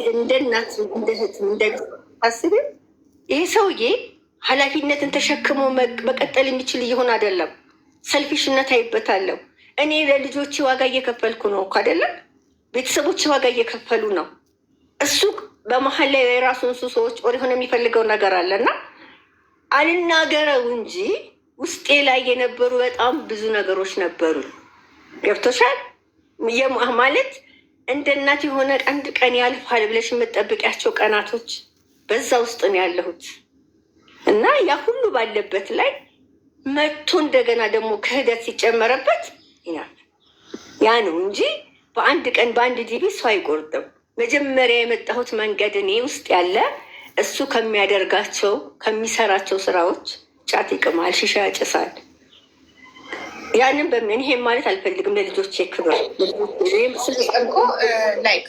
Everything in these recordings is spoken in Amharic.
እንደ እናት እንደ እህት እንደ አስብ። ይህ ሰውዬ ኃላፊነትን ተሸክሞ መቀጠል የሚችል እየሆን አይደለም። ሰልፊሽነት አይበታለሁ። እኔ ለልጆች ዋጋ እየከፈልኩ ነው እኮ አይደለም። ቤተሰቦች ዋጋ እየከፈሉ ነው። እሱ በመሀል ላይ የራሱን ሰዎች ኦር የሆነ የሚፈልገው ነገር አለና አልናገረው እንጂ ውስጤ ላይ የነበሩ በጣም ብዙ ነገሮች ነበሩ። ገብቶሻል ማለት እንደ እናት የሆነ አንድ ቀን ያልፋል ብለሽ የምጠብቂያቸው ቀናቶች በዛ ውስጥ ነው ያለሁት እና ያ ሁሉ ባለበት ላይ መጥቶ እንደገና ደግሞ ክህደት ሲጨመረበት ይናል ያ ነው እንጂ በአንድ ቀን በአንድ ዲቪ ሰው አይቆርጥም። መጀመሪያ የመጣሁት መንገድ እኔ ውስጥ ያለ እሱ ከሚያደርጋቸው ከሚሰራቸው ስራዎች ጫት ይቅማል፣ ሽሻ ያጨሳል። ያንን በምን ይሄም ማለት አልፈልግም። ለልጆች ክብር እኮ ላይክ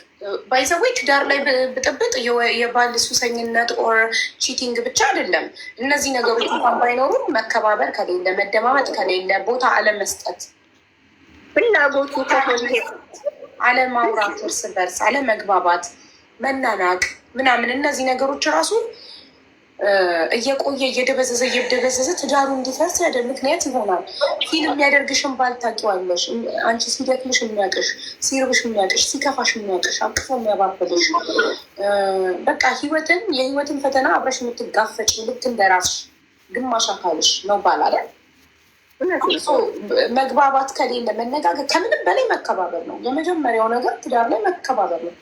ባይዘዌ ትዳር ላይ ብጥብጥ የባል ሱሰኝነት ኦር ቺቲንግ ብቻ አይደለም። እነዚህ ነገሮች እንኳን ባይኖሩ መከባበር ከሌለ፣ መደማመጥ ከሌለ፣ ቦታ አለመስጠት፣ ፍላጎቱ ከሆነ አለማውራት፣ እርስ በርስ አለመግባባት፣ መናናቅ ምናምን እነዚህ ነገሮች ራሱ እየቆየ እየደበዘዘ ትዳሩ እንዲፈርስ ምክንያት ይሆናል። ፊልም የሚያደርግሽን ባል ታውቂዋለሽ። አንቺ ሲደክምሽ የሚያውቅሽ፣ ሲርብሽ የሚያውቅሽ፣ ሲከፋሽ የሚያውቅሽ፣ አቅፎ የሚያባብልሽ በቃ የህይወትን ፈተና አብረሽ የምትጋፈጭ ልክ እንደራስሽ ግማሽ አካልሽ ነው ባል አይደል? መግባባት ከሌለ መነጋገር፣ ከምንም በላይ መከባበር ነው የመጀመሪያው ነገር። ትዳር ላይ መከባበር ነው።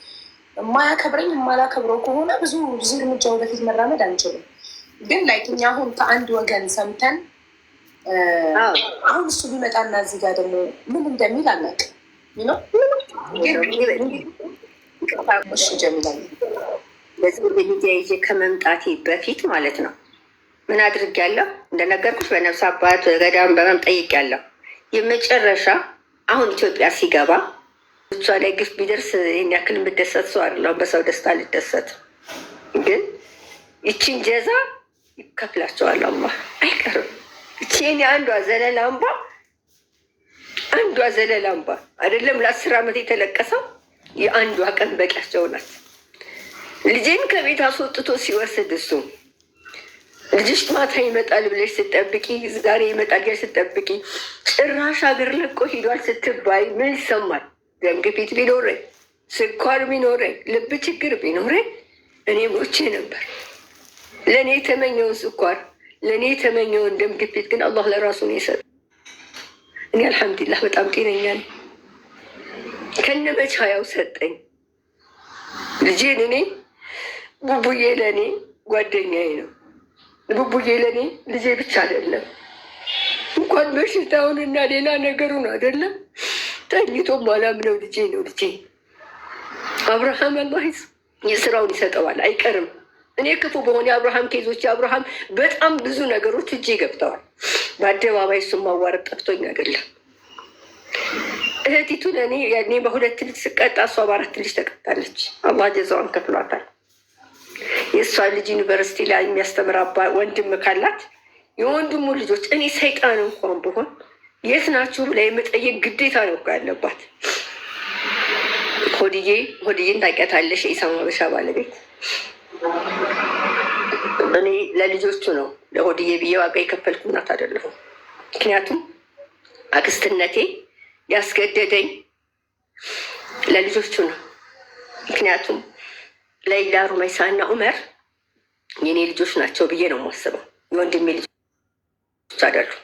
የማያከብረኝ የማላከብረው ከሆነ ብዙ እርምጃ ወደፊት መራመድ አንችልም። ግን ላይክ እኛ አሁን ከአንድ ወገን ሰምተን አሁን እሱ ቢመጣና እዚህ ጋር ደግሞ ምን እንደሚል አናውቅም ነው። ጀሚላ በዚህ ሚዲያ ይዤ ከመምጣቴ በፊት ማለት ነው ምን አድርጌያለሁ? እንደነገርኩሽ በነፍስ አባት ገዳም በመምጠይቅ የመጨረሻ አሁን ኢትዮጵያ ሲገባ እሷ ላይ ግፍ ቢደርስ ይህን ያክል የምደሰት ሰው አይደለሁም። በሰው ደስታ ልደሰት፣ ግን ይቺን ጀዛ ይከፍላቸዋል አላህ አይቀርም። ይቺን አንዷ ዘለላ አምባ አይደለም ለ10 ዓመት የተለቀሰው የአንዷ ቀን በቂያቸው ናት። ልጄን ከቤት አስወጥቶ ሲወስድ እሱ ልጅሽ ማታ ይመጣል ብለሽ ስትጠብቂ፣ ዛሬ ይመጣል ብለሽ ስትጠብቂ ጭራሽ ሀገር ለቆ ሂዷል ስትባይ ምን ይሰማል? ደም ግፊት ቢኖረኝ፣ ስኳር ቢኖረኝ፣ ልብ ችግር ቢኖረኝ እኔ ሞቼ ነበር። ለእኔ የተመኘውን ስኳር፣ ለእኔ የተመኘውን ደም ግፊት ግን አላህ ለራሱ ነው የሰጠው። እኔ አልሐምዱሊላህ በጣም ጤነኛ ነኝ። ከነ መቻያው ሰጠኝ ልጄን። እኔ ቡቡዬ ለእኔ ጓደኛዬ ነው። ቡቡዬ ለእኔ ልጄ ብቻ አይደለም፣ እንኳን በሽታውን እና ሌላ ነገሩን አይደለም ተኝቶ ማላምነው ልጄ ነው። ልጄ አብርሃም አላህ የስራውን ይሰጠዋል፣ አይቀርም። እኔ ክፉ በሆነ የአብርሃም ኬዞች የአብርሃም በጣም ብዙ ነገሮች እጄ ገብተዋል። በአደባባይ እሱም ማዋረድ ጠፍቶኝ አይደለም። እህቲቱ ለእኔ ያኔ በ2 ልጅ ስቀጣ እሷ በ4 ልጅ ተቀጣለች። አላህ ጀዛዋን ከፍሏታል። የእሷ ልጅ ዩኒቨርሲቲ ላይ የሚያስተምር ወንድም ካላት የወንድሙ ልጆች እኔ ሰይጣን እንኳን ብሆን የት ናችሁ ብላ የመጠየቅ ግዴታ ነው እኮ ያለባት። ሆድዬን ታውቂያታለሽ? የኢሳም ሀበሻ ባለቤት እኔ ለልጆቹ ነው ለሆድዬ ብዬ ዋጋ የከፈልኩ እናት አይደለሁም። ምክንያቱም አክስትነቴ ያስገደደኝ ለልጆቹ ነው። ምክንያቱም ለይላ ሩመይሳ እና ኡመር የኔ ልጆች ናቸው ብዬ ነው የማስበው። የወንድሜ ልጆች አይደሉም።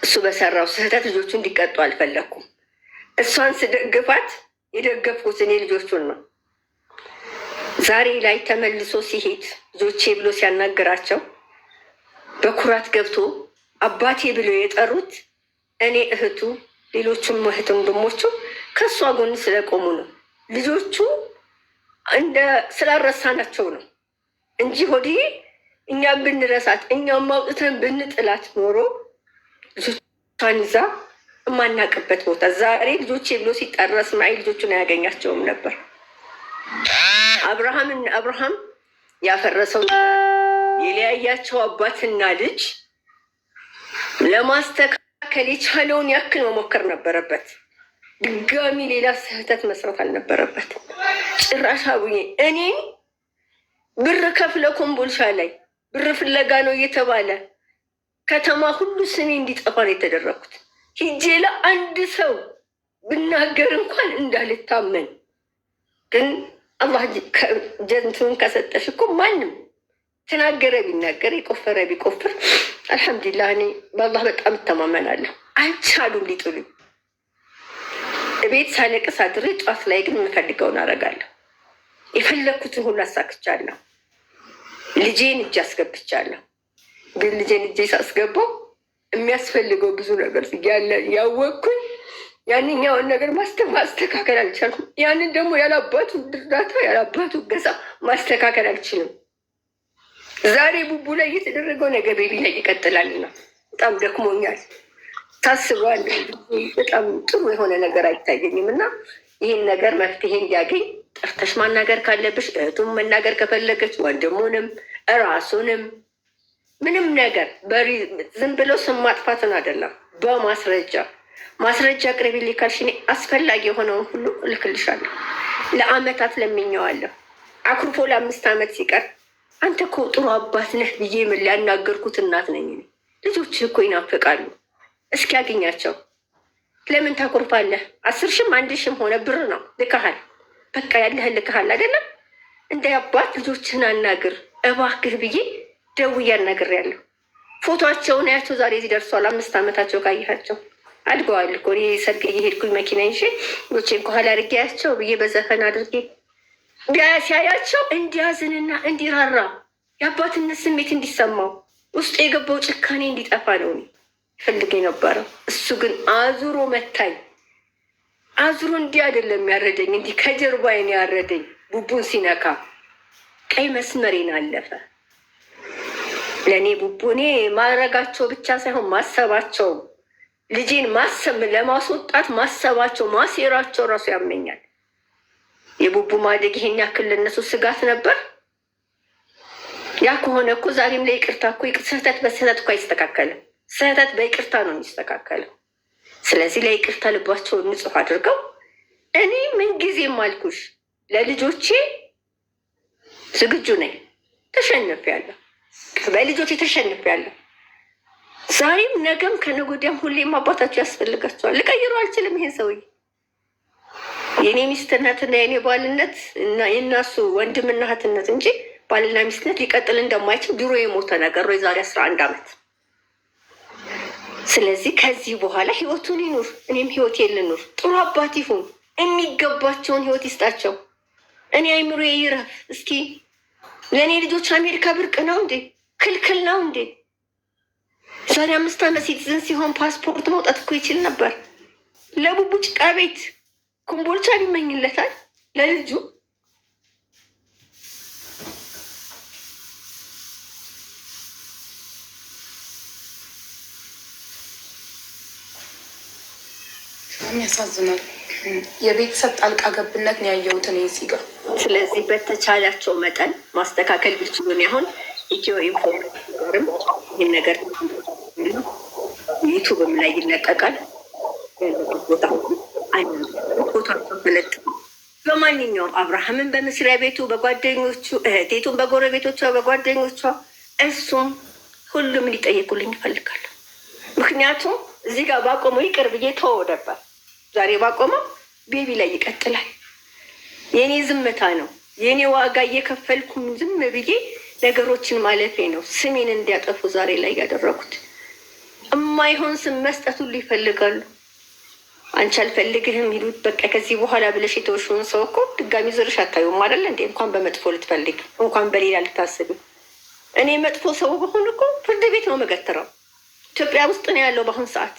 እሱ በሰራው ስህተት ልጆቹ እንዲቀጡ አልፈለኩም። እሷን ስደግፋት የደገፍኩት እኔ ልጆቹን ነው። ዛሬ ላይ ተመልሶ ሲሄድ ልጆቼ ብሎ ሲያናገራቸው በኩራት ገብቶ አባቴ ብሎ የጠሩት እኔ እህቱ፣ ሌሎቹም እህት ወንድሞቹ ከእሷ ጎን ስለቆሙ ነው። ልጆቹ እንደ ስላረሳናቸው ነው እንጂ ሆድዬ እኛም ብንረሳት እኛም ማውጥተን ብንጥላት ኖሮ ልጆቿን ይዛ የማናቅበት ቦታ ዛሬ ልጆቼ ብሎ ሲጠራ እስማኤል ልጆቹን አያገኛቸውም ነበር። አብርሃም ያፈረሰው የለያያቸው አባትና ልጅ ለማስተካከል የቻለውን ያክል መሞከር ነበረበት። ድጋሚ ሌላ ስህተት መስራት አልነበረበትም። ጭራሽ አቡዬ እኔን ብር ከፍለ ኮምቦልሻ ላይ ብር ፍለጋ ነው እየተባለ ከተማ ሁሉ ስሜ እንዲጠፋ ነው የተደረኩት። ሂጄ ለአንድ ሰው ብናገር እንኳን እንዳልታመን። ግን አላህ ጀንቱን ከሰጠሽ እኮ ማንም ተናገረ ቢናገር የቆፈረ ቢቆፍር አልሐምዱሊላህ። እኔ በአላህ በጣም እተማመናለሁ። አልቻሉም ሊጥሉኝ። እቤት ሳለቅስ አድሬ ጧት ላይ ግን የምፈልገውን አደርጋለሁ። የፈለግኩትን ሁሉ አሳክቻለሁ። ልጄን እጅ አስገብቻለሁ። ግን ልጄን እጄ ሳስገባው የሚያስፈልገው ብዙ ነገር ያለ ያወቅኩኝ ያንኛውን ነገር ማስተካከል አልቻልኩም። ያንን ደግሞ ያላባቱ እርዳታ ያላባቱ ገዛ ማስተካከል አልችልም። ዛሬ ቡቡ ላይ እየተደረገው ነገር ቤቢ ላይ ይቀጥላልና በጣም ደክሞኛል። ታስቧል። በጣም ጥሩ የሆነ ነገር አይታየኝም እና ይህን ነገር መፍትሄ እንዲያገኝ ጠርተሽ ማናገር ካለብሽ እህቱም መናገር ከፈለገች ወንድሙንም እራሱንም ምንም ነገር ዝም ብሎ ስም ማጥፋትን አይደለም፣ ማስረጃ አቅርቢልኝ ካልሽ እኔ አስፈላጊ የሆነውን ሁሉ እልክልሻለሁ። ለአመታት ለምኜዋለሁ። አኩርፎ ለ5 ዓመት ሲቀር አንተ እኮ ጥሩ አባት ነህ ብዬ ምን ሊያናገርኩት እናት ነኝ። ልጆች እኮ ይናፍቃሉ። እስኪ ያገኛቸው። ለምን ታኮርፋለህ? 10,000 1,000 ሆነ ብር ነው ልከሃል። በቃ ያለህን ልከሃል አይደለም? እንደ አባት ልጆችህን አናግር እባክህ ብዬ ደውዬ አናግሬያለሁ። ፎቶቸውን ያቸው ዛሬ እዚህ ደርሷል። 5 ዓመታቸው ካየሃቸው አድገዋል እኮ። እኔ ሰርግ እየሄድኩኝ መኪና ይዤ ልጆቼን ከኋላ አድርጌያቸው ብዬ በዘፈን አድርጌ ሲያያቸው እንዲያዝንና እንዲራራ የአባትነት ስሜት እንዲሰማው ውስጡ የገባው ጭካኔ እንዲጠፋ ነው ፈልጌ ነበረው። እሱ ግን አዙሮ መታኝ። አዙሮ እንዲህ አይደለም ያረደኝ፣ እንዲህ ከጀርባዬን ያረደኝ። ቡቡን ሲነካ ቀይ መስመሬን አለፈ። ለእኔ ቡቡ እኔ ማድረጋቸው ብቻ ሳይሆን ማሰባቸው፣ ልጄን ማሰብ ለማስወጣት ማሰባቸው ማሴራቸው ራሱ ያመኛል። የቡቡ ማደግ ይሄን ያክል ለነሱ ስጋት ነበር። ያ ከሆነ እኮ ዛሬም ላይ ይቅርታ እኮ ስህተት በስህተት እኮ አይስተካከልም። ስህተት በይቅርታ ነው የሚስተካከለው። ስለዚህ ለይቅርታ ልባቸውን ንጹሕ አድርገው እኔ ምንጊዜም አልኩሽ ለልጆቼ ዝግጁ ነኝ። ተሸንፌያለሁ፣ በልጆቼ ተሸንፌያለሁ። ዛሬም ነገም ከነገ ወዲያም ሁሌም አባታቸው ያስፈልጋቸዋል። ልቀይሩ አልችልም። ይሄን ሰውዬ የእኔ ሚስትነትና የእኔ ባልነት እና የእናሱ ወንድምና እህትነት እንጂ ባልና ሚስትነት ሊቀጥል እንደማይችል ድሮ የሞተ ነገር ነው፣ የዛሬ 11 ዓመት። ስለዚህ ከዚህ በኋላ ህይወቱን ይኑር፣ እኔም ህይወት ልኑር። ጥሩ አባት ይሁን፣ የሚገባቸውን ህይወት ይስጣቸው። እኔ አይምሮ ይረፍ። እስኪ ለእኔ ልጆች አሜሪካ ብርቅ ነው እንዴ? ክልክል ነው እንዴ? ዛሬ 5 ዓመት ሲቲዝን ሲሆን ፓስፖርት መውጣት እኮ ይችል ነበር። ለቡቡ ጭቃ ቤት ኮምቦልቻ ይመኝለታል ለልጁ። ያሳዝናል። የቤተሰብ ጣልቃ ገብነት ነው ያየሁት እኔ እዚህ ጋር። ስለዚህ በተቻላቸው መጠን ማስተካከል ቢችሉ አሁን ኢትዮ ኢንፎርም ይህን ነገር ዩቱብም ላይ ይለቀቃል። ቦታ ቦታቸው መለጥ በማንኛውም አብርሃምን በመስሪያ ቤቱ በጓደኞቹ፣ እህቴቱን በጎረቤቶቿ በጓደኞቿ፣ እሱም ሁሉም ሊጠየቁልኝ ይፈልጋሉ። ምክንያቱም እዚህ ጋር ባቆመው ይቅር ብዬ ተወው ነበር። ዛሬ ባቆመው ቤቢ ላይ ይቀጥላል። የእኔ ዝምታ ነው የእኔ ዋጋ እየከፈልኩም ዝም ብዬ ነገሮችን ማለፌ ነው ስሜን እንዲያጠፉ ዛሬ ላይ ያደረጉት። እማይሆን ስም መስጠት ሁሉ ይፈልጋሉ። አንቺ አልፈልግህም ይሉት። በቃ ከዚህ በኋላ ብለሽ የተወሽውን ሰው እኮ ድጋሚ ዝርሽ አታዩም አይደለ እንዴ? እንኳን በመጥፎ ልትፈልግ እንኳን በሌላ ልታስብ። እኔ መጥፎ ሰው በሆን እኮ ፍርድ ቤት ነው መገትረው። ኢትዮጵያ ውስጥ ነው ያለው በአሁን ሰዓት።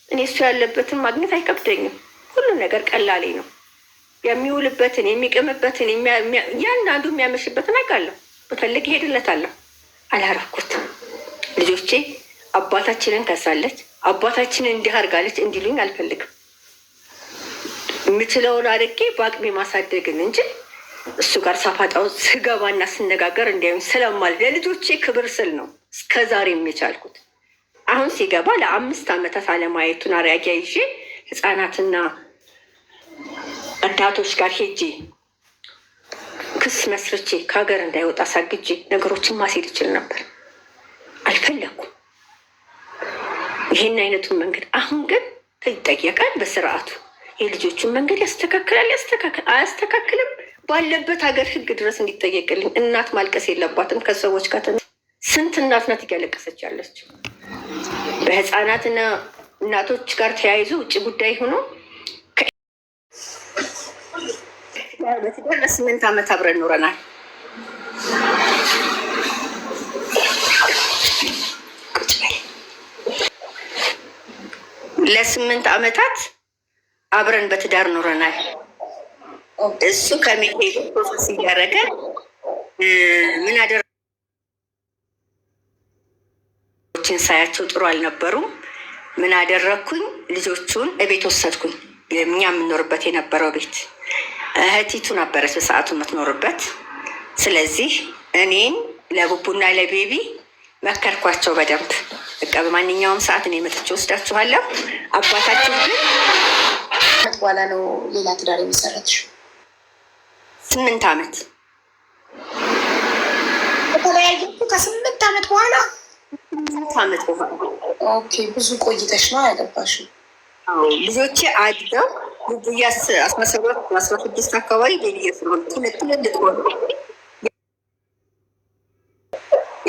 እኔ እሱ ያለበትን ማግኘት አይከብደኝም። ሁሉ ነገር ቀላሌ ነው። የሚውልበትን የሚቅምበትን እያንዳንዱ የሚያመሽበትን አውቃለሁ። ብፈልግ ሄድለታለሁ። አላረኩትም። ልጆቼ አባታችንን ከሳለች፣ አባታችንን እንዲህ አድርጋለች እንዲሉኝ አልፈልግም። የምችለውን አድርጌ በአቅሜ ማሳደግን እንጂ እሱ ጋር ሳፋጣው ስገባና ስነጋገር እንዲያዩኝ ስለማል ለልጆቼ ክብር ስል ነው እስከዛሬ የቻልኩት። አሁን ሲገባ ለ5 ዓመታት አለማየቱን አርአያ ይዤ ህፃናትና እናቶች ጋር ሄጄ ክስ መስርቼ ከሀገር እንዳይወጣ ሳግጄ ነገሮችን ማስሄድ ይችል ነበር። አልፈለኩም ይሄን አይነቱን መንገድ። አሁን ግን ይጠየቃል በስርዓቱ። የልጆቹን መንገድ ያስተካክላል አያስተካክልም፣ ባለበት ሀገር ህግ ድረስ እንዲጠየቅልኝ። እናት ማልቀስ የለባትም ከሰዎች ጋር። ስንት እናት ናት እያለቀሰች ያለችው? በህፃናትና እናቶች ጋር ተያይዞ ውጭ ጉዳይ ሆኖ በትዳር ለ8 ዓመት አብረን ኖረናል። ለ8 ዓመታት አብረን በትዳር ኖረናል። እሱ ከሚሄዱ ፕሮሰስ እያደረገ ምን አደረችን ሳያቸው ጥሩ አልነበሩም። ምን አደረግኩኝ? ልጆቹን እቤት ወሰድኩኝ። እኛ የምንኖርበት የነበረው ቤት እህቲቱ ነበረች በሰዓቱ የምትኖርበት። ስለዚህ እኔን ለቡቡና ለቤቢ መከርኳቸው በደንብ። በቃ በማንኛውም ሰዓት እኔ መጥቼ ወስዳችኋለሁ። አባታችን ግን በኋላ ነው ሌላ ትዳር የመሰረትሽ? 8 ዓመት ከተለያዩ ከ8 ዓመት በኋላ 8 ዓመት በኋላ። ኦኬ፣ ብዙ ቆይተሽ ነው ያገባሽው? ልጆቼ አድገው ቡቡዬ 17 16 አካባቢ ቤቢዬ ስለሆነ ትልቅ ሆነ።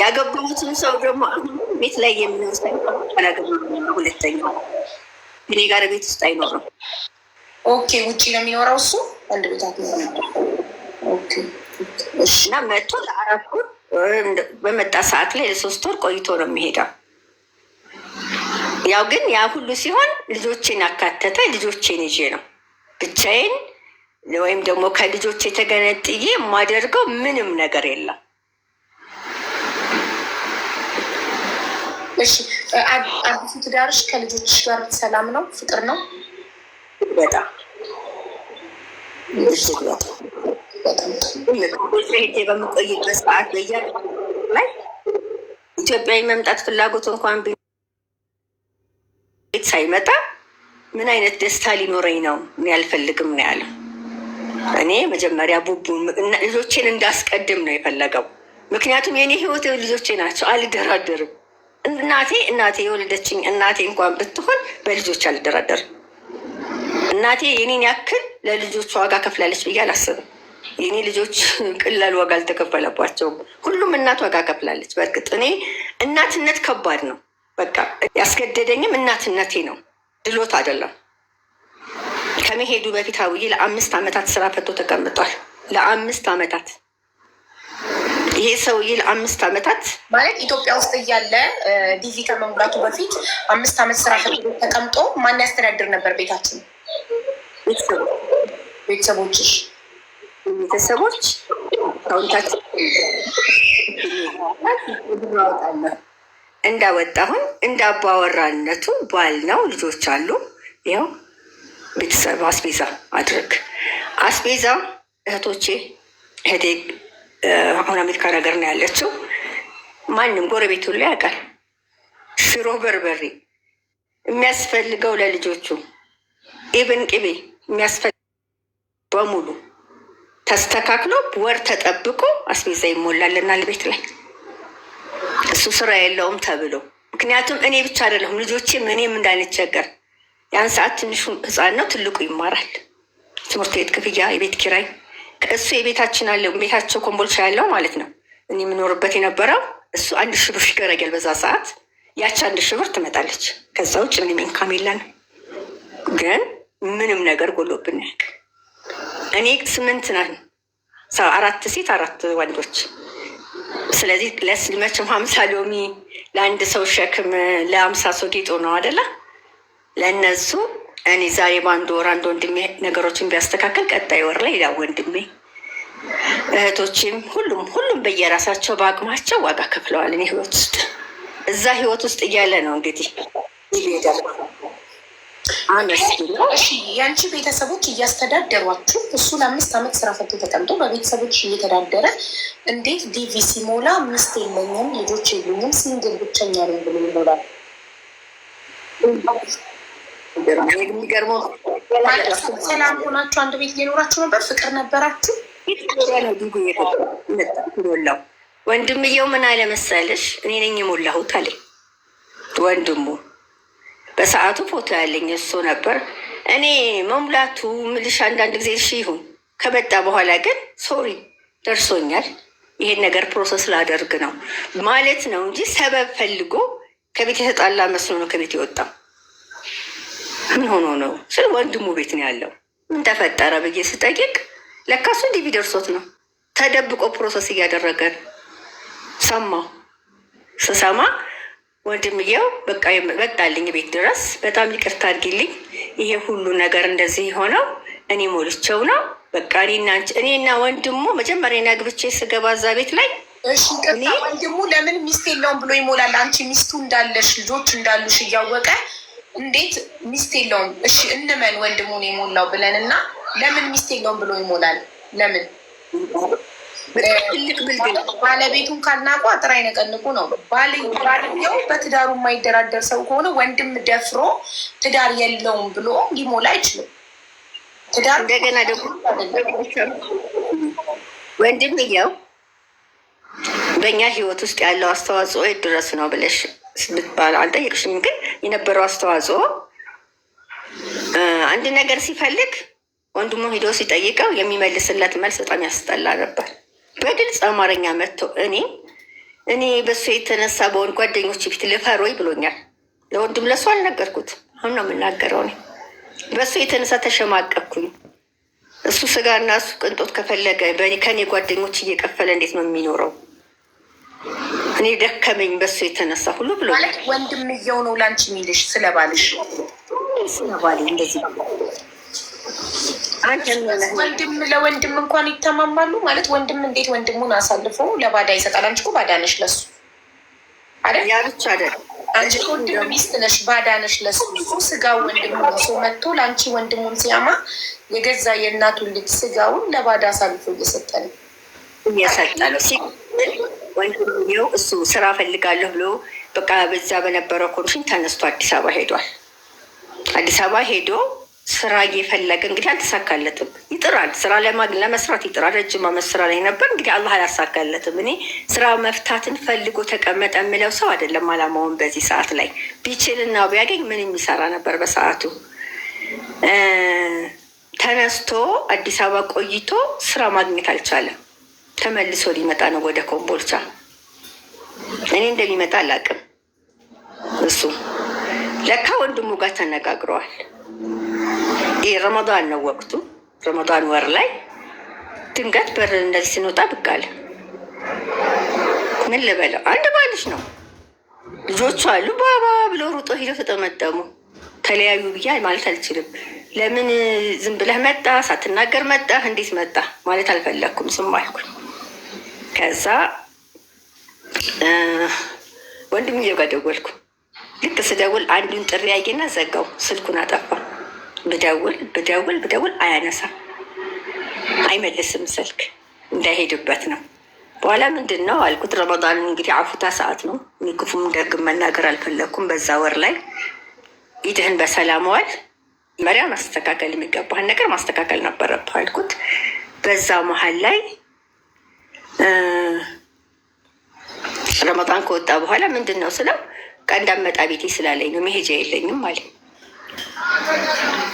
ያገባሁትን ሰው ደግሞ ቤት ላይ የሚወስድ ሁለተኛው እኔ ጋር ቤት ውስጥ አይኖርም። ኦኬ፣ ውጭ ነው የሚኖረው እሱ። አንድ ቤት እና መጥቶ ለ4 ወር በመጣ ሰዓት ላይ ለ3 ወር ቆይቶ ነው የሚሄደው። ያው ግን ያ ሁሉ ሲሆን ልጆቼን አካተተ። ልጆቼን ይዤ ነው ብቻዬን ወይም ደግሞ ከልጆቼ ተገነጥዬ የማደርገው ምንም ነገር የለም። እሺ፣ አዲሱ ትዳርሽ ከልጆችሽ ጋር ሰላም ነው? ፍቅር ነው? በጣም ሄጄ በምቆይበት ሰዓት ላይ ኢትዮጵያዊ መምጣት ፍላጎት እንኳን ቤት ሳይመጣ ምን አይነት ደስታ ሊኖረኝ ነው? እኔ አልፈልግም ነው ያለው። እኔ መጀመሪያ ቡቡ ልጆቼን እንዳስቀድም ነው የፈለገው። ምክንያቱም የኔ ህይወት ልጆቼ ናቸው፣ አልደራደርም። እናቴ የወለደችኝ እናቴ እንኳን ብትሆን በልጆች አልደራደርም። እናቴ የኔን ያክል ለልጆች ዋጋ ከፍላለች ብዬ አላስብም። የኔ ልጆች ቅላል ዋጋ አልተከፈለባቸውም። ሁሉም እናት ዋጋ ከፍላለች። በእርግጥ እኔ እናትነት ከባድ ነው። በቃ ያስገደደኝም እናትነቴ ነው፣ ድሎት አይደለም። ከመሄዱ በፊት አውዬ ለ5 ዓመታት ስራ ፈቶ ተቀምጧል። ለ5 ዓመታት ይሄ ሰውዬ ለ5 ዓመታት ማለት ኢትዮጵያ ውስጥ እያለ ዲቪ ከመሙላቱ በፊት 5 ዓመት ስራ ፈቶ ተቀምጦ ማን ያስተዳድር ነበር? ቤታችን ቤተሰቦችሽ ቤተሰቦች አካውንታችን እንዳወጣሁን እንዳባወራነቱ ባል ነው፣ ልጆች አሉ። ያው ቤተሰብ አስቤዛ አድርግ አስቤዛ እህቶቼ እህቴ አሁን አሜሪካ ነገር ነው ያለችው። ማንም ጎረቤቱ ላይ ያውቃል። ሽሮ በርበሬ የሚያስፈልገው ለልጆቹ ኢብን ቅቤ የሚያስፈልገው በሙሉ ተስተካክሎ ወር ተጠብቆ አስቤዛ ይሞላልናል ቤት ላይ። እሱ ስራ የለውም ተብሎ ምክንያቱም እኔ ብቻ አይደለሁም ልጆቼም እኔም እንዳንቸገር። ያን ሰዓት ትንሹ ህፃን ነው፣ ትልቁ ይማራል። ትምህርት ቤት ክፍያ፣ የቤት ኪራይ እሱ የቤታችን አለ። ቤታቸው ኮምቦልቻ ያለው ማለት ነው። እኔ የምኖርበት የነበረው እሱ 1000 ብር ይገረገል በዛ ሰዓት። ያች 1000 ብር ትመጣለች። ከዛ ውጭ ምንም ኢንካም የለን። ግን ምንም ነገር ጎሎብን ያውቅ። እኔ 8 ነን፣ 4 ሴት 4 ወንዶች። ስለዚህ ለስልመችም 50 ሎሚ ለአንድ ሰው ሸክም ለ50 ሰው ጌጦ ነው አደለ? ለእነሱ እኔ ዛሬ በአንድ ወር አንድ ወንድሜ ነገሮችን ቢያስተካከል ቀጣይ ወር ላይ ሌላ ወንድሜ፣ እህቶችም ሁሉም በየራሳቸው በአቅማቸው ዋጋ ከፍለዋል። እኔ ህይወት ውስጥ እዛ ህይወት ውስጥ እያለ ነው እንግዲህ ይሄዳል። የአንቺ ቤተሰቦች እያስተዳደሯችሁ፣ እሱ ለ5 ዓመት ስራ ፈቶ ተቀምጦ በቤተሰቦች እየተዳደረ እንዴት ዲቪ ሲሞላ ሚስት የለኝም ልጆች የሉኝም ሲንግል ብቸኛ ነኝ ብሎ ይሞላል? የሚገርመው ሰላም ሆናችሁ አንድ ቤት እየኖራችሁ ነበር? ፍቅር ነበራችሁ? ነው ዲቡ የሞላው። ወንድምየው ምን አለ መሰለሽ፣ እኔ ነኝ የሞላሁት አለኝ ወንድሙ። በሰዓቱ ፎቶ ያለኝ እሱ ነበር። እኔ መሙላቱ ምልሽ አንዳንድ ጊዜ እሺ ይሁን፣ ከመጣ በኋላ ግን ሶሪ ደርሶኛል፣ ይሄን ነገር ፕሮሰስ ላደርግ ነው ማለት ነው እንጂ ሰበብ ፈልጎ ከቤት የተጣላ መስሎ ነው ከቤት የወጣው። ምን ሆኖ ነው ስለ ወንድሙ ቤት ነው ያለው። ምን ተፈጠረ ብዬ ስጠይቅ ለካሱ ዲቪ ደርሶት ነው ተደብቆ ፕሮሰስ እያደረገ ነው። ሰማሁ። ስሰማ ወንድምየው በቃ መጣልኝ ቤት ድረስ። በጣም ይቅርታ አድርጊልኝ፣ ይሄ ሁሉ ነገር እንደዚህ የሆነው እኔ ሞልቼው ነው። በቃ እኔና ወንድሙ መጀመሪያ ናግብቼ ስገባ እዛ ቤት ላይ እሺ፣ ቅርታ ወንድሙ ለምን ሚስት የለውም ብሎ ይሞላል? አንቺ ሚስቱ እንዳለሽ ልጆች እንዳሉሽ እያወቀ እንዴት ሚስት የለውም? እሺ እንመን ወንድሙን የሞላው ብለን እና ለምን ሚስት የለውም ብሎ ይሞላል? ለምን ባለቤቱን ካልናቁ አጥር አይነቀንቁ ነው። ባልየው በትዳሩ የማይደራደር ሰው ከሆነ ወንድም ደፍሮ ትዳር የለውም ብሎ ሊሞላ አይችልም። ትዳር እንደገና ደግሞ ወንድምየው በእኛ ህይወት ውስጥ ያለው አስተዋጽኦ የት ድረስ ነው ብለሽ ብትባል አልጠየቅሽም። ግን የነበረው አስተዋጽኦ አንድ ነገር ሲፈልግ ወንድሙ ሂዶ ሲጠይቀው የሚመልስለት መልስ በጣም ያስጠላ ነበር። በግልጽ አማርኛ መጥቶ እኔ በሱ የተነሳ በወንድ ጓደኞች ፊት ልፈር ወይ ብሎኛል። ለወንድም ለሱ አልነገርኩት፣ አሁን ነው የምናገረው። እኔ በሱ የተነሳ ተሸማቀኩኝ። እሱ ስጋና እሱ ቅንጦት ከፈለገ ከኔ ጓደኞች እየከፈለ እንዴት ነው የሚኖረው? እኔ ደከመኝ በሱ የተነሳ ሁሉ ብሎ ማለት ወንድምየው ነው ላንቺ የሚልሽ ስለባልሽ ስለባል እንደዚህ ወንድም ለወንድም እንኳን ይተማማሉ ማለት ወንድም እንዴት ወንድሙን አሳልፎ ለባዳ ይሰጣል? አንቺ እኮ ባዳ ነሽ ለሱ አይደል? ያ ብቻ አይደል? አንቺ ወንድም ሚስት ነሽ፣ ባዳ ነሽ ለሱ። እሱ ስጋው ወንድሙ ሰው መጥቶ ለአንቺ ወንድሙን ሲያማ የገዛ የእናቱን ልጅ ስጋውን ለባዳ አሳልፎ እየሰጠ ነው ወንድምየው እሱ ስራ ፈልጋለሁ ብሎ በቃ በዛ በነበረው ኮሚሽን ተነስቶ አዲስ አበባ ሄዷል። አዲስ አበባ ሄዶ ስራ እየፈለገ እንግዲህ አልተሳካለትም። ይጥራል፣ ስራ ለመስራት ይጥራል። ረጅም ዓመት ስራ ላይ ነበር። እንግዲህ አላህ አላሳካለትም። እኔ ስራ መፍታትን ፈልጎ ተቀመጠ የምለው ሰው አይደለም። አላማውን በዚህ ሰዓት ላይ ቢችልና ቢያገኝ ምን የሚሰራ ነበር? በሰዓቱ ተነስቶ አዲስ አበባ ቆይቶ ስራ ማግኘት አልቻለም። ተመልሶ ሊመጣ ነው ወደ ኮምቦልቻ። እኔ እንደሚመጣ አላውቅም። እሱ ለካ ወንድሙ ጋር ተነጋግረዋል። ይህ ረመዳን ነው ወቅቱ። ረመዳን ወር ላይ ድንገት በር እንደዚህ ስንወጣ ብቅ አለ። ምን ልበለው? አንድ ባልሽ ነው፣ ልጆቹ አሉ። ባባ ብሎ ሩጦ ሂደው ተጠመጠሙ። ተለያዩ ብዬ ማለት አልችልም። ለምን ዝም ብለህ መጣ? ሳትናገር መጣ? እንዴት መጣ ማለት አልፈለግኩም። ዝም አልኩኝ። ከዛ ወንድምዬው ጋር ደወልኩ። ልክ ስደውል አንዱን ጥሪ አየና ዘጋው፣ ስልኩን አጠፋ። ብደውል አያነሳም፣ አይመልስም ስልክ፣ እንዳይሄድበት ነው። በኋላ ምንድን ነው አልኩት። ረመዳን እንግዲህ አፉታ ሰዓት ነው። እኔ ክፉም ደግም መናገር አልፈለግኩም። በዛ ወር ላይ ኢድህን በሰላም ዋል፣ መሪያ ማስተካከል የሚገባህን ነገር ማስተካከል ነበረብህ አልኩት። በዛ መሀል ላይ ረመዳን ከወጣ በኋላ ምንድን ነው ስለው ቀንዳመጣ ቤቴ ስላለኝ ነው፣ መሄጃ የለኝም አለ።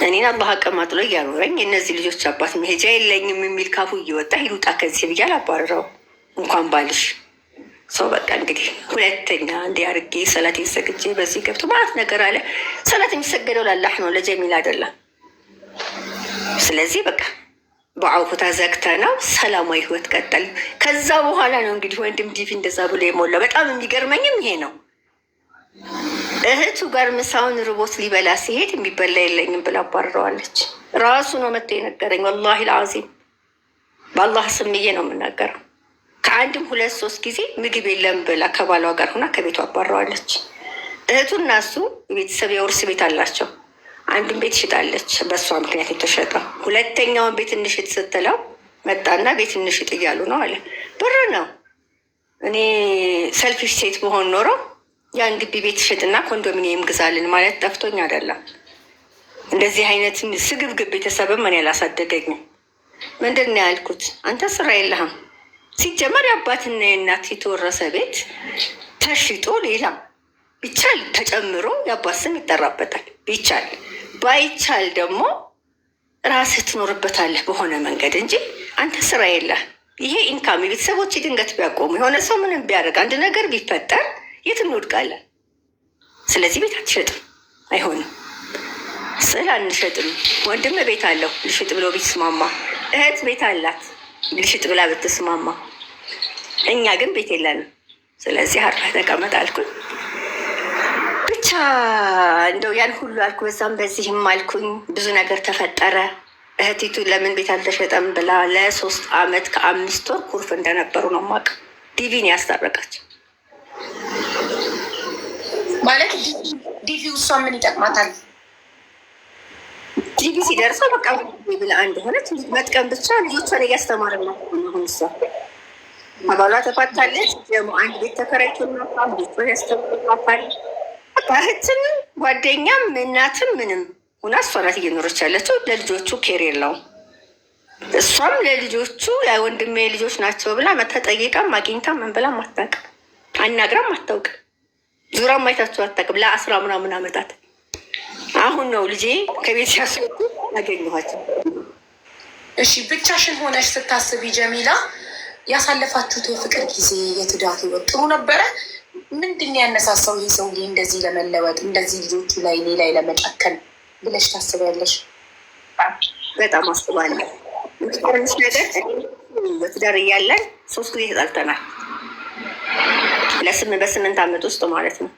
እኔን አላህ አቀማጥሎ እያኖረኝ የእነዚህ ልጆች አባት መሄጃ የለኝም የሚል ካፉ እየወጣ ሂዱጣ ከዚህ ብዬ አላባረረው። እንኳን ባልሽ ሰው በቃ እንግዲህ ሁለተኛ እንዲህ አድርጌ ሰላቴን ሰግጄ በዚህ ገብቶ ማለት ነገር አለ። ሰላት የሚሰገደው ላላህ ነው፣ ለጀሚል አይደለም። ስለዚህ በቃ በአውፍታ ዘግተ ነው ሰላማዊ ህይወት ቀጠል። ከዛ በኋላ ነው እንግዲህ ወንድም ዲቪ እንደዛ ብሎ የሞላው። በጣም የሚገርመኝም ይሄ ነው። እህቱ ጋር ምሳውን ርቦት ሊበላ ሲሄድ የሚበላ የለኝም ብላ አባርረዋለች። ራሱ ነው መጥቶ የነገረኝ። ወላሂ ልዓዚም በአላህ ስምዬ ነው የምናገረው። ከአንድም 2-3 ጊዜ ምግብ የለም ብላ ከባሏ ጋር ሆና ከቤቱ አባረዋለች። እህቱ እና እሱ የቤተሰብ የውርስ ቤት አላቸው። አንድን ቤት ሽጣለች፣ በእሷ ምክንያት የተሸጠው። ሁለተኛውን ቤት እንሽጥ ስትለው መጣና ቤት እንሽጥ እያሉ ነው አለ። ብር ነው። እኔ ሰልፊሽ ሴት በሆን ኖሮ ያን ግቢ ቤት ሽጥና ኮንዶሚኒየም ግዛልን ማለት ጠፍቶኝ አይደለም። እንደዚህ አይነት ስግብግብ ቤተሰብም እኔ አላሳደገኝም። ምንድን ነው ያልኩት? አንተ ስራ የለህም። ሲጀመር የአባትና የእናት የተወረሰ ቤት ተሽጦ ሌላ ቢቻል ተጨምሮ የአባት ስም ይጠራበታል። ቢቻል ባይቻል ደግሞ ራስህ ትኖርበታለህ በሆነ መንገድ እንጂ አንተ ስራ የለህም። ይሄ ኢንካም የቤተሰቦች ድንገት ቢያቆሙ የሆነ ሰው ምንም ቢያደርግ አንድ ነገር ቢፈጠር የት እንወድቃለን? ስለዚህ ቤት አትሸጥም፣ አይሆንም። ስዕል አንሸጥም። ወንድም ቤት አለው ልሽጥ ብሎ ቢስማማ፣ እህት ቤት አላት ልሽጥ ብላ ብትስማማ፣ እኛ ግን ቤት የለንም። ስለዚህ አርፈህ ተቀመጥ አልኩኝ። ብቻ እንደው ያን ሁሉ አልኩ፣ በዛም በዚህም አልኩኝ። ብዙ ነገር ተፈጠረ። እህቲቱ ለምን ቤት አልተሸጠም ብላ ለ3 ዓመት ከ5 ወር ኩርፍ እንደነበሩ ነው ማቅ ዲቪን ያስታረቃቸው ማለት ዲቪ እሷ ምን ይጠቅማታል? ዲቪ ሲደርሰው በቃ ብላ አንድ ሆነች መጥቀም ብቻ ልጆቿን እያስተማረ ነው። አሁን እሷ አባሏ ተፋታለች። ደግሞ አንድ ቤት ተከራይቶና ልጆቿ ያስተምራታል። እህትም ጓደኛም እናትም ምንም ሁና እሷ ናት እየኖረች ያለችው። ለልጆቹ ኬር የለውም። እሷም ለልጆቹ ወንድሜ ልጆች ናቸው ብላ መተጠየቃም አግኝታ ምን ብላም አታውቅም፣ አናግራም አታውቅም፣ ዙራም አይታችሁ አታውቅም ለ10 ምናምን ዓመታት። አሁን ነው ልጄ ከቤት ሲያስወጡ ያገኘኋቸው። እሺ ብቻሽን ሆነሽ ስታስቢ ጀሚላ ያሳለፋችሁት የፍቅር ጊዜ የትዳር ህይወት ጥሩ ነበረ? ምንድን ያነሳሳው ይህ ሰውዬ እንደዚህ ለመለወጥ እንደዚህ ልጆቹ ላይ እኔ ላይ ለመጨከን ብለሽ ታስቢያለሽ? በጣም አስባለሁ። ምንስ ነገር በትዳር እያለን 3 ጊዜ ተጣልተናል። በ8 ዓመት ውስጥ ማለት ነው።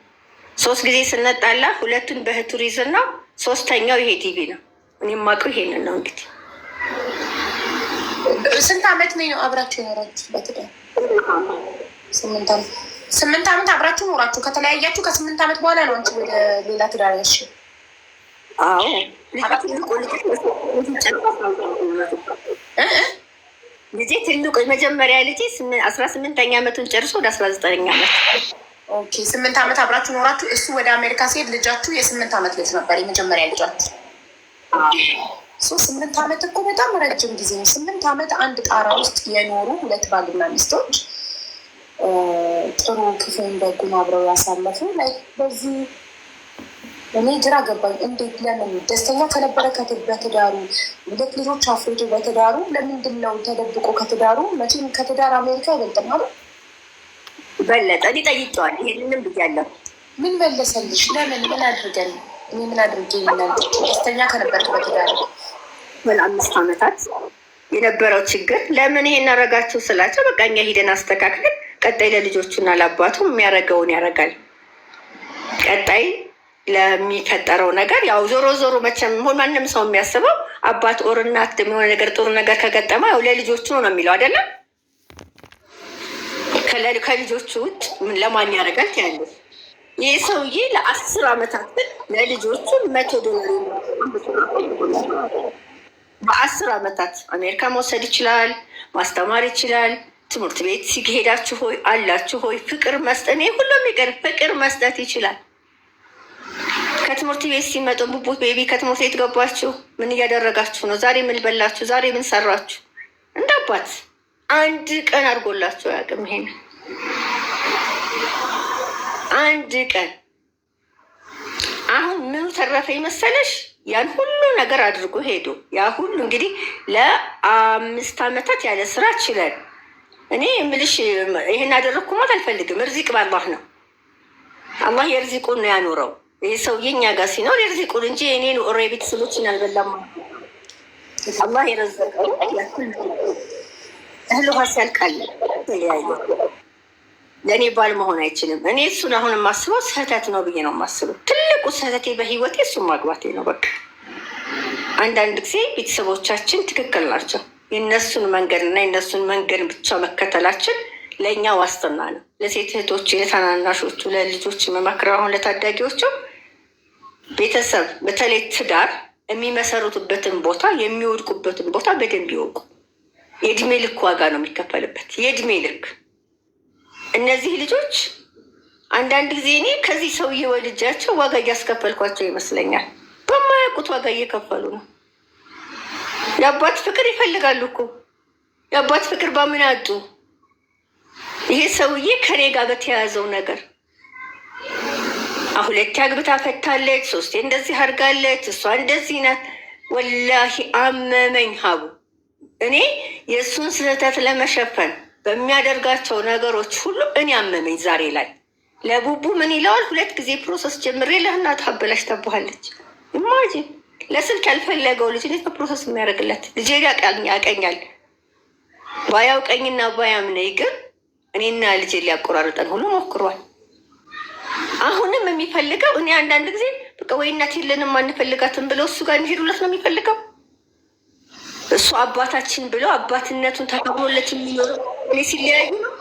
3 ጊዜ ስንጣላ 2ቱን በእህቱ ሪዝን ነው፣ 3ኛው ይሄ ቲቪ ነው። እኔ የማውቀው ይሄንን ነው። እንግዲህ ስንት ዓመት ነው አብራችሁ የኖራችሁ በትዳር? 8 ዓመት አብራችሁ ኖራችሁ። ከተለያያችሁ ከ8 ዓመት በኋላ ነው አንቺ ወደ ሌላ ትዳር ያልሽው? አዎ ልጄ ትልቁ የመጀመሪያ ልጄ 18ኛ ዓመቱን ጨርሶ ወደ 19ኛ ዓመት። ኦኬ 8 ዓመት አብራችሁ ኖራችሁ። እሱ ወደ አሜሪካ ሲሄድ ልጃችሁ የ8 ዓመት ልጅ ነበር የመጀመሪያ ልጃችሁ። 8 ዓመት እኮ በጣም ረጅም ጊዜ ነው። 8 ዓመት አንድ ጣራ ውስጥ የኖሩ 2 ባልና ሚስቶች ጥሩ ክፉን ደጉን አብረው ያሳለፉ ላይ በዚህ እኔ ግራ ገባኝ። እንዴት ለምን ደስተኛ ከነበረ በትዳሩ 2 ልጆች አፍርቶ በትዳሩ ለምንድን ነው ተደብቆ ከትዳሩ? መቼም ከትዳር አሜሪካ አይበልጥም ማለት በለጠ። እኔ ጠይቄዋለሁ፣ ይሄንንም ብያለሁ። ምን መለሰልሽ? ለምን ምን አድርገን እኔ ምን አድርጌ ይላል? ደስተኛ ከነበርክ በትዳሩ 5 ዓመታት የነበረው ችግር ለምን ይሄን አረጋችሁ ስላቸው በቃ እኛ ሂደን አስተካክለን ቀጣይ ለልጆቹና ለአባቱ የሚያደርገውን ያደርጋል። ቀጣይ ለሚፈጠረው ነገር ያው ዞሮ ዞሮ መቼም ማንም ሰው የሚያስበው አባት ኦር እናት የሆነ ነገር ጥሩ ነገር ከገጠመ ያው ለልጆቹ ነው የሚለው አይደለም። ከልጆቹ ውጭ ለማን ያደርጋል ያለ ይህ ሰውዬ ለ10 ዓመታት ለልጆቹ $100 በ10 ዓመታት አሜሪካ መውሰድ ይችላል፣ ማስተማር ይችላል። ትምህርት ቤት ሲሄዳችሁ ሆይ አላችሁ ሆይ ፍቅር መስጠት እኔ ሁሉም ይቀር ፍቅር መስጠት ይችላል። ከትምህርት ቤት ሲመጡ ቡቡት ቤቢ ከትምህርት ቤት ገባችሁ፣ ምን እያደረጋችሁ ነው? ዛሬ ምን በላችሁ? ዛሬ ምን ሰራችሁ? እንደ አባት አንድ ቀን አድርጎላችሁ አያውቅም። ይሄን አንድ ቀን አሁን ምኑ ተረፈ ይመሰለሽ? ያን ሁሉ ነገር አድርጎ ሄዶ ያ ሁሉ እንግዲህ ለ5 ዓመታት ያለ ስራ ችለን እኔ የምልሽ ይሄን አደረግኩ ማለት አልፈልግም። እርዚቅ በአላህ ነው። አላህ የርዚቁን ነው ያኖረው። ይህ ሰውዬ እኛ ጋር ሲኖር የርዚቁን እንጂ እኔን ኦሬ ቤተሰቦችን አልበላም። አላህ የረዘቀው እህል ውሃ ሲያልቃል ተለያየ። ለእኔ ባል መሆን አይችልም። እኔ እሱን አሁን የማስበው ስህተት ነው ብዬ ነው የማስበው። ትልቁ ስህተቴ በህይወቴ እሱን ማግባቴ ነው። በቃ አንዳንድ ጊዜ ቤተሰቦቻችን ትክክል ናቸው። የእነሱን መንገድ እና የእነሱን መንገድ ብቻ መከተላችን ለእኛ ዋስትና ነው። ለሴት እህቶች፣ ለታናናሾቹ፣ ለልጆች መመክር አሁን ለታዳጊዎቹ ቤተሰብ በተለይ ትዳር የሚመሰሩትበትን ቦታ የሚወድቁበትን ቦታ በደንብ ይወቁ። የእድሜ ልክ ዋጋ ነው የሚከፈልበት፣ የእድሜ ልክ። እነዚህ ልጆች አንዳንድ ጊዜ እኔ ከዚህ ሰውዬ ወልጃቸው ዋጋ እያስከፈልኳቸው ይመስለኛል። በማያውቁት ዋጋ እየከፈሉ ነው። የአባት ፍቅር ይፈልጋሉ እኮ። የአባት ፍቅር በምን አጡ? ይሄ ሰውዬ ከኔ ጋር በተያያዘው ነገር ሁለቴ አግብታ ፈታለች፣ 3 እንደዚህ አድርጋለች፣ እሷ እንደዚህ ናት። ወላሂ አመመኝ ሀቡ። እኔ የእሱን ስህተት ለመሸፈን በሚያደርጋቸው ነገሮች ሁሉ እኔ አመመኝ ዛሬ ላይ። ለቡቡ ምን ይለዋል? 2 ጊዜ ፕሮሰስ ጀምሬ ለእናት አበላሽ ተባሃለች። ኢማጂን ለስልክ ያልፈለገው ልጅ እንዴት ፕሮሰስ የሚያደርግለት? ልጄ ያቀኛል። ባያውቀኝና ባያምነኝ ግን እኔና ልጄ ሊያቆራርጠን ሁሉ ሞክሯል። አሁንም የሚፈልገው እኔ አንዳንድ ጊዜ በቃ ወይ እናት የለንም አንፈልጋትም ብለው እሱ ጋር የሚሄዱለት ነው የሚፈልገው። እሱ አባታችን ብለው አባትነቱን ተከብሮለት የሚኖረው እኔ ሲለያዩ ነው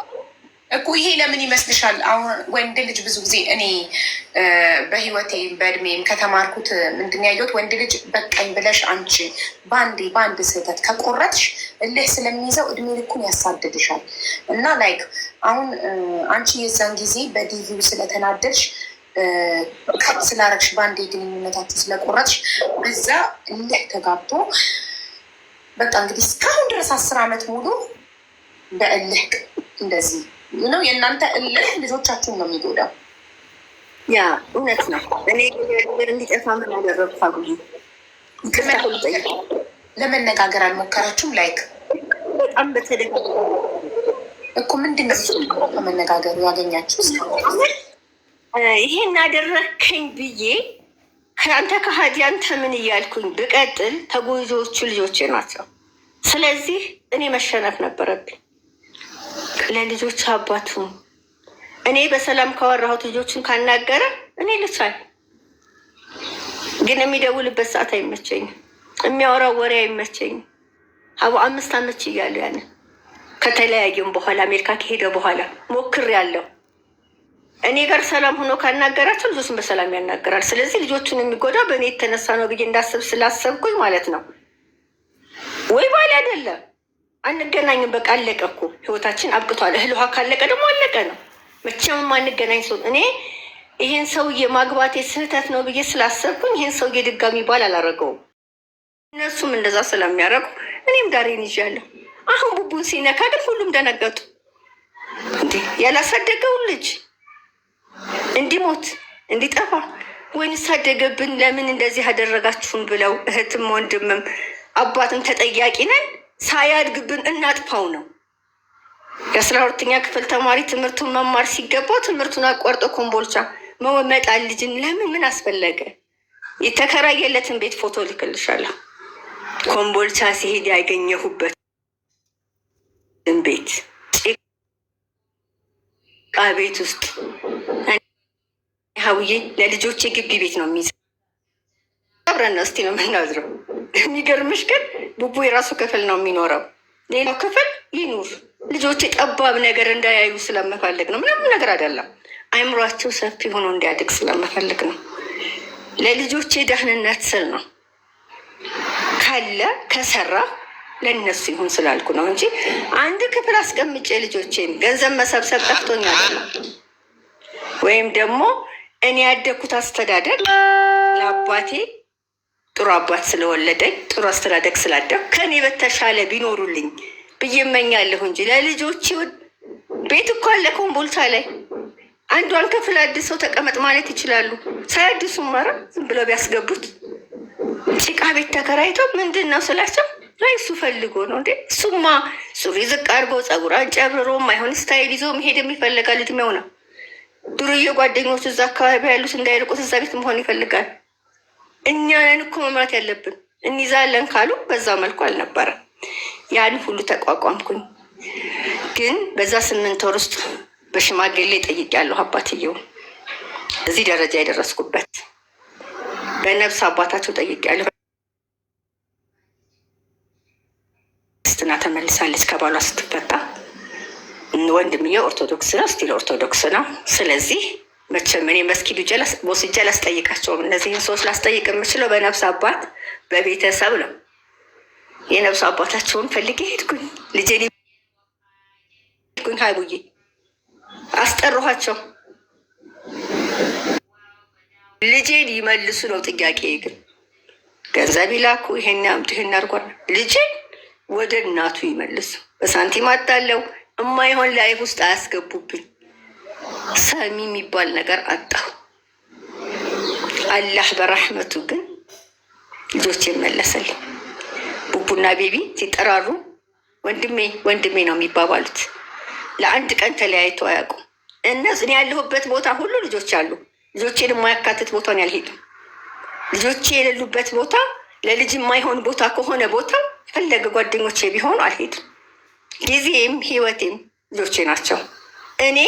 እኮ። ይሄ ለምን ይመስልሻል? አሁን ወንድ ልጅ ብዙ ጊዜ እኔ በህይወቴም በእድሜም ከተማርኩት ምንድን ያየሁት ወንድ ልጅ በቃኝ ብለሽ አንቺ በአንድ ስህተት ከቆረጥሽ እልህ ስለሚይዘው እድሜ ልኩን ያሳድድሻል። እና ላይክ አሁን አንቺ የዛን ጊዜ በዲቪው ስለተናደድሽ ከት ስላረግሽ በአንድ የግንኙነታችሁ ስለቆረጥሽ በዛ እልህ ተጋብቶ በቃ እንግዲህ እስካሁን ድረስ 10 ዓመት ሙሉ በእልህ እንደዚህ ነው። የእናንተ እልህ ልጆቻችሁን ነው የሚጎዳው። ያ እውነት ነው። እኔ ነገር እንዲጠፋ ምን አደረግኩ? ለመነጋገር አልሞከራችሁም? ላይክ በጣም በተደጋጋሚ እኮ ምንድን ነው ከመነጋገሩ ያገኛችሁ? ይሄን አደረግከኝ ብዬ ከአንተ ከሀዲ አንተ ምን እያልኩኝ ብቀጥል ተጎጂዎቹ ልጆቼ ናቸው። ስለዚህ እኔ መሸነፍ ነበረብኝ። ለልጆች አባቱ እኔ በሰላም ካወራሁት ልጆቹን ካናገረ እኔ ልቻል፣ ግን የሚደውልበት ሰዓት አይመቸኝም፣ የሚያወራው ወሬ አይመቸኝም። 5 ዓመት እያሉ ያንን ከተለያየም በኋላ አሜሪካ ከሄደ በኋላ ሞክሬያለሁ። እኔ ጋር ሰላም ሆኖ ካናገራቸው ልጆችን በሰላም ያናገራል። ስለዚህ ልጆቹን የሚጎዳ በእኔ የተነሳ ነው ብዬ እንዳስብ ስላሰብኩኝ ማለት ነው። ወይ ባል አይደለም አንገናኝም፣ በቃ አለቀ እኮ ህይወታችን አብቅቷል። እህል ውሃ ካለቀ ደግሞ አለቀ ነው። መቼም አንገናኝ ሰው እኔ ይሄን ሰውዬ ማግባቴ ስህተት ነው ብዬ ስላሰብኩኝ ይሄን ሰውዬ ድጋሚ ባል አላረገውም። እነሱም እንደዛ ስለሚያደርጉ እኔም ዳሬን ይዣለሁ። አሁን ቡቡን ሲነካ ግን ሁሉም ደነገጡ። እንዴ ያላሳደገውን ልጅ እንዲሞት እንዲጠፋ ወይን ሳደገብን ለምን እንደዚህ አደረጋችሁን ብለው እህትም ወንድምም አባትም ተጠያቂ ነን። ሳያድግብን እናጥፋው ነው። የ12ኛ ክፍል ተማሪ ትምህርቱን መማር ሲገባው ትምህርቱን አቋርጦ ኮምቦልቻ መመጣል ልጅን ለምን ምን አስፈለገ? የተከራየለትን ቤት ፎቶ ልክልሻለሁ። ኮምቦልቻ ሲሄድ ያገኘሁበት ቤት ጭቃ ቤት ውስጥ ሀውዬ ለልጆቼ ግቢ ቤት ነው የሚይዘው። አብረን ነው እስቲ ነው የምናዝረው። የሚገርምሽ ግን ቡቡ የራሱ ክፍል ነው የሚኖረው፣ ሌላው ክፍል ይኑር። ልጆቼ ጠባብ ነገር እንዳያዩ ስለምፈልግ ነው። ምንም ነገር አይደለም። አይምሯቸው ሰፊ ሆኖ እንዲያድግ ስለምፈልግ ነው። ለልጆቼ ደህንነት ስል ነው። ካለ ከሰራ ለእነሱ ይሁን ስላልኩ ነው እንጂ አንድ ክፍል አስቀምጬ ልጆቼን ገንዘብ መሰብሰብ ጠፍቶኛል። ወይም ደግሞ እኔ ያደግኩት አስተዳደግ ለአባቴ ጥሩ አባት ስለወለደኝ ጥሩ አስተዳደግ ስላደግ ከእኔ በተሻለ ቢኖሩልኝ ብዬ እመኛለሁ እንጂ ለልጆች ቤት እኮ አለ ኮምቦልቻ ላይ። አንዷን ክፍል አድሰው ተቀመጥ ማለት ይችላሉ። ሳያድሱ ማራ ዝም ብለው ቢያስገቡት ጭቃ ቤት ተከራይተው ምንድን ነው ስላቸው ላይ እሱ ፈልጎ ነው እንዴ? እሱማ ሱሪ ዝቅ አድርጎ ፀጉር አንጨብርሮ ማይሆን ስታይል ይዞ መሄድ የሚፈልጋል። እድሜው ነው። ዱርዬ ጓደኞቹ እዛ አካባቢ ያሉት እንዳይርቁት እዛ ቤት መሆን ይፈልጋል። እኛን እኮ መምራት ያለብን እንይዛለን ካሉ በዛው መልኩ አልነበረም። ያን ሁሉ ተቋቋምኩኝ። ግን በዛ 8 ወር ውስጥ በሽማግሌ ጠይቄያለሁ። አባትየው እዚህ ደረጃ የደረስኩበት በነፍስ አባታቸው ጠይቄያለሁ። ክርስትና ተመልሳለች ከባሏ ስትፈታ። ወንድምዬ ኦርቶዶክስ ነው፣ ስቲል ኦርቶዶክስ ነው። ስለዚህ መቼም እኔ መስጊዱ ወስጄ ላስጠይቃቸውም። እነዚህን ሰዎች ላስጠይቅ የምችለው በነፍስ አባት በቤተሰብ ነው። የነፍስ አባታቸውን ፈልጌ ሄድኩኝ። ልጄን ሄድኩኝ ሀይቡዬ አስጠራኋቸው። ልጄን ይመልሱ ነው ጥያቄ። ግን ገንዘብ ይላኩ፣ ይሄን ያምጡ፣ ይሄን አድርጓል። ልጄን ወደ እናቱ ይመልሱ። በሳንቲም አጣለው እማይሆን ላይፍ ውስጥ አያስገቡብኝ። ሰሚ የሚባል ነገር አጣሁ። አላህ በረሕመቱ ግን ልጆች መለሰልኝ። ቡቡና ቤቢ ሲጠራሩ ወንድሜ ወንድሜ ነው የሚባባሉት። ለአንድ ቀን ተለያይቶ አያውቁም። እኔ ያለሁበት ቦታ ሁሉ ልጆች አሉ። ልጆቼን የማያካትት ቦታን ያልሄድም። ልጆቼ የሌሉበት ቦታ፣ ለልጅ የማይሆን ቦታ ከሆነ ቦታ ፈለገ ጓደኞቼ ቢሆኑ አልሄድም። ጊዜም ህይወቴም ልጆቼ ናቸው። እኔ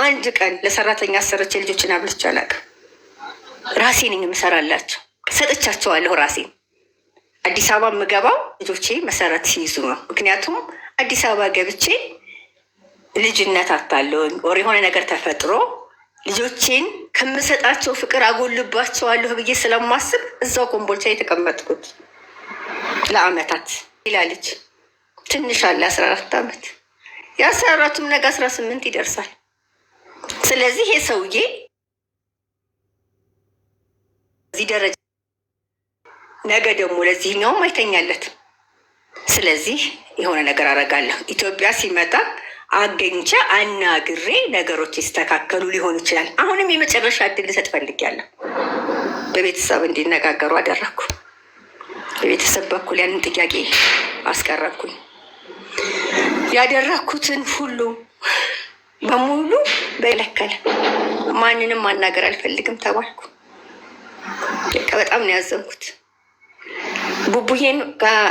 አንድ ቀን ለሰራተኛ አሰረቼ ልጆችን አብልቼ አላውቅም። ራሴን የምሰራላቸው ሰጥቻቸዋለሁ። ራሴን አዲስ አበባ የምገባው ልጆቼ መሰረት ሲይዙ ነው። ምክንያቱም አዲስ አበባ ገብቼ ልጅነት አታለኝ ወር የሆነ ነገር ተፈጥሮ ልጆቼን ከምሰጣቸው ፍቅር አጎልባቸዋለሁ ብዬ ስለማስብ እዛው ኮምቦልቻ የተቀመጥኩት ለአመታት ይላለች። ትንሽ አለ 14 ዓመት የ14ቱም ነገ 18 ይደርሳል። ስለዚህ ይሄ ሰውዬ እዚህ ደረጃ ነገ ደግሞ ለዚህኛውም አይተኛለትም። ስለዚህ የሆነ ነገር አደርጋለሁ። ኢትዮጵያ ሲመጣ አገኝቼ አናግሬ ነገሮች ይስተካከሉ ሊሆን ይችላል። አሁንም የመጨረሻ እድል ልሰጥ ፈልጌያለሁ። በቤተሰብ እንዲነጋገሩ አደረግኩ። በቤተሰብ በኩል ያንን ጥያቄ አስቀረብኩኝ። ያደረግኩትን ሁሉ በሙሉ በለከለ። ማንንም ማናገር አልፈልግም ተባልኩ። በጣም ነው ያዘንኩት። ቡቡዬን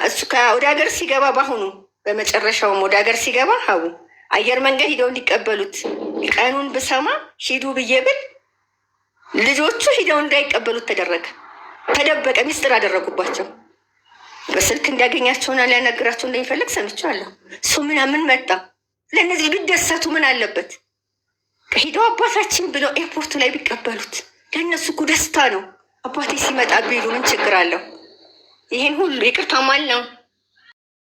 እሱ ወደ ሀገር ሲገባ በአሁኑ በመጨረሻውም ወደ ሀገር ሲገባ ሀቡ አየር መንገድ ሂደው እንዲቀበሉት ቀኑን ብሰማ ሂዱ ብዬ ብል ልጆቹ ሂደው እንዳይቀበሉት ተደረገ። ተደበቀ። ሚስጥር አደረጉባቸው። በስልክ እንዲያገኛቸውና ሊያናግራቸው እንደሚፈልግ ሰምቻለሁ። እሱ ምናምን መጣ። ለእነዚህ ቢደሰቱ ምን አለበት? ሂደው አባታችን ብለው ኤርፖርት ላይ ቢቀበሉት ለእነሱ እኮ ደስታ ነው። አባቴ ሲመጣ ቢሉ ምን ችግር አለው? ይሄን ሁሉ ይቅርታ ማል ነው